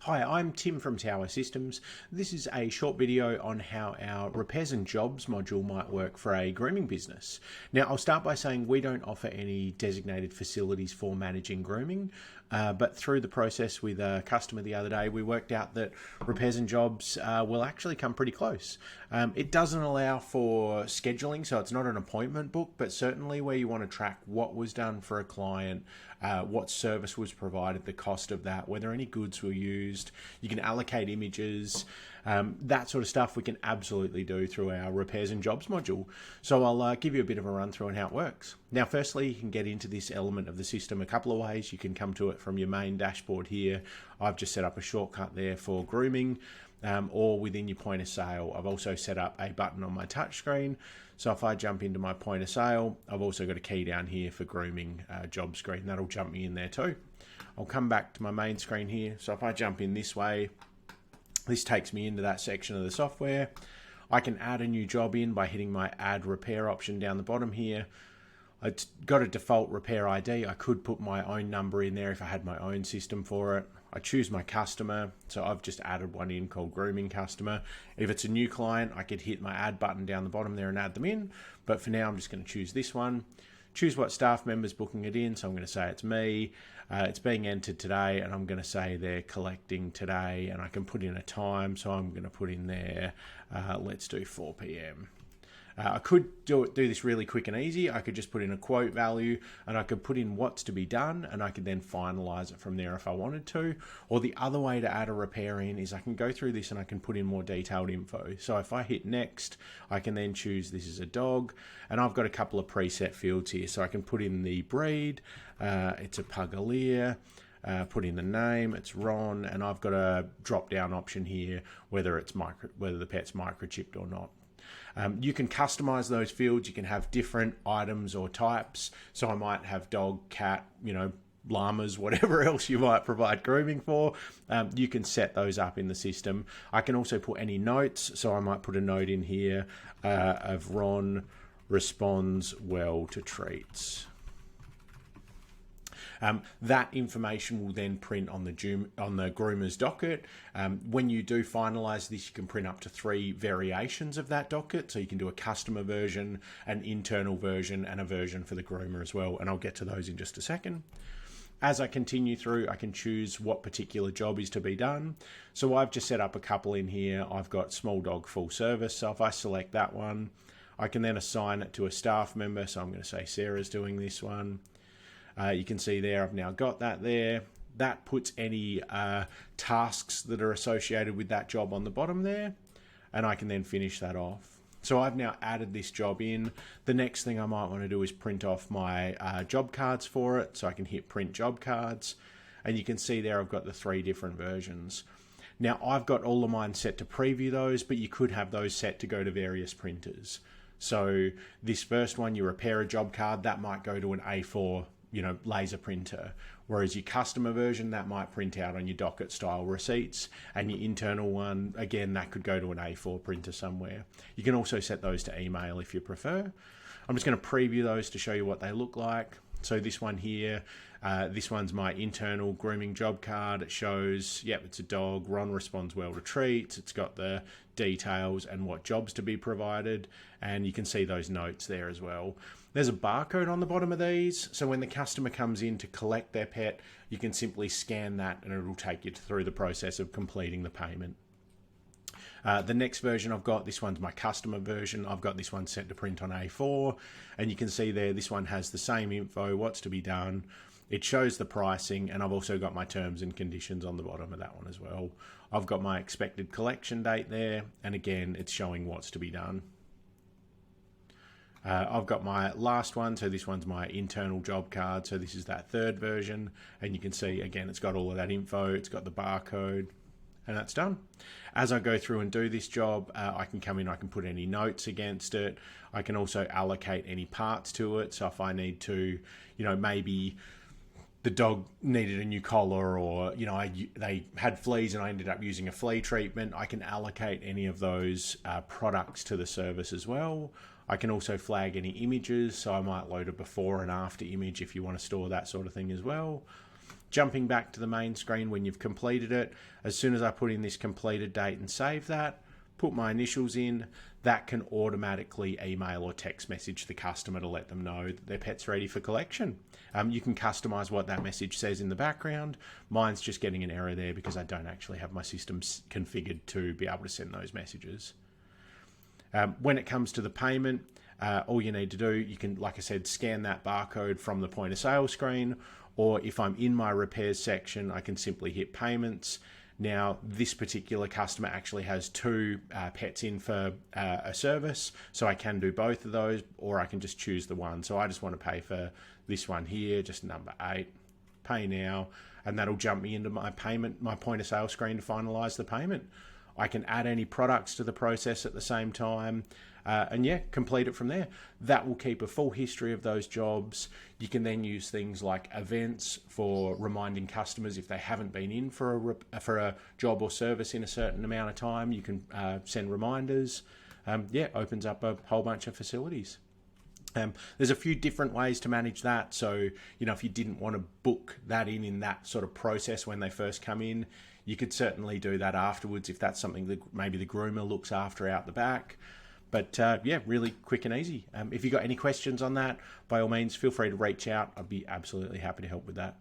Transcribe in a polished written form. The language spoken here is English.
Hi, I'm Tim from Tower Systems. This is a short video on how our repairs and jobs module might work for a grooming business. Now, I'll start by saying we don't offer any designated facilities for managing grooming, but through the process with a customer the other day, we worked out that repairs and jobs will actually come pretty close. It doesn't allow for scheduling, so it's not an appointment book, but certainly where you want to track what was done for a client, what service was provided, the cost of that, whether any goods were used. You can allocate images, that sort of stuff we can absolutely do through our repairs and jobs module. So I'll give you a bit of a run through on how it works. Now, firstly, you can get into this element of the system a couple of ways. You can come to it from your main dashboard here. I've just set up a shortcut there for grooming, or within your point of sale. I've also set up a button on my touchscreen. So if I jump into my point of sale, I've also got a key down here for grooming job screen. That'll jump me in there too. I'll come back to my main screen here. So if I jump in this way, this takes me into that section of the software. I can add a new job in by hitting my add repair option down the bottom here. It's got a default repair ID. I could put my own number in there if I had my own system for it. I choose my customer, so I've just added one in called Grooming Customer. If it's a new client, I could hit my add button down the bottom there and add them in, but for now I'm just going to choose this one. Choose what staff member's booking it in, so I'm going to say it's me. It's being entered today, and I'm going to say they're collecting today, and I can put in a time, so I'm going to put in there, let's do 4 p.m. I could do this really quick and easy. I could just put in a quote value and I could put in what's to be done, and I could then finalize it from there if I wanted to. Or the other way to add a repair in is I can go through this and I can put in more detailed info. So if I hit next, I can then choose this is a dog, and I've got a couple of preset fields here. So I can put in the breed, it's a Pugalier. Put in the name, it's Ron, and I've got a drop down option here whether the pet's microchipped or not. You can customize those fields. You can have different items or types. So I might have dog, cat, llamas, whatever else you might provide grooming for. You can set those up in the system. I can also put any notes. So I might put a note in here of Ron responds well to treats. That information will then print on the groomer's docket. When you do finalize this, you can print up to 3 variations of that docket. So you can do a customer version, an internal version, and a version for the groomer as well. And I'll get to those in just a second. As I continue through, I can choose what particular job is to be done. So I've just set up a couple in here. I've got small dog full service. So if I select that one, I can then assign it to a staff member. So I'm going to say Sarah's doing this one. You can see there I've now got that there. That puts any tasks that are associated with that job on the bottom there, and I can then finish that off. So I've now added this job in. The next thing I might want to do is print off my job cards for it. So I can hit print job cards, and you can see there I've got the 3 different versions. Now I've got all of mine set to preview those, but you could have those set to go to various printers. So this first one, you repair a job card, that might go to an A4 laser printer, whereas your customer version, that might print out on your docket style receipts, and your internal one, again, that could go to an A4 printer somewhere. You can also set those to email if you prefer. I'm just going to preview those to show you what they look like. So this one here, this one's my internal grooming job card. It shows, yep, it's a dog. Ron responds well to treats. It's got the details and what jobs to be provided. And you can see those notes there as well. There's a barcode on the bottom of these. So when the customer comes in to collect their pet, you can simply scan that and it'll take you through the process of completing the payment. The next version I've got, this one's my customer version. I've got this one set to print on A4, and you can see there, this one has the same info, what's to be done. It shows the pricing, and I've also got my terms and conditions on the bottom of that one as well. I've got my expected collection date there, and again, it's showing what's to be done. I've got my last one, so this one's my internal job card. So this is that 3rd version, and you can see, again, it's got all of that info, it's got the barcode, and that's done. As I go through and do this job, I can come in, I can put any notes against it. I can also allocate any parts to it. So if I need to, maybe the dog needed a new collar, or, they had fleas and I ended up using a flea treatment, I can allocate any of those products to the service as well. I can also flag any images. So I might load a before and after image if you want to store that sort of thing as well. Jumping back to the main screen when you've completed it, as soon as I put in this completed date and save that, put my initials in, that can automatically email or text message the customer to let them know that their pet's ready for collection. You can customize what that message says in the background. Mine's just getting an error there because I don't actually have my systems configured to be able to send those messages. When it comes to the payment, all you need to do, you can, like I said, scan that barcode from the point of sale screen, or if I'm in my repairs section, I can simply hit payments. Now, this particular customer actually has 2 pets in for a service, so I can do both of those, or I can just choose the one. So I just want to pay for this one here, just number 8, pay now, and that'll jump me into my payment, my point of sale screen to finalize the payment. I can add any products to the process at the same time, and yeah, complete it from there. That will keep a full history of those jobs. You can then use things like events for reminding customers if they haven't been in for a job or service in a certain amount of time. You can send reminders. Yeah, opens up a whole bunch of facilities. There's a few different ways to manage that. So, if you didn't want to book that in that sort of process when they first come in, you could certainly do that afterwards if that's something that maybe the groomer looks after out the back. But yeah, really quick and easy. If you've got any questions on that, by all means, feel free to reach out. I'd be absolutely happy to help with that.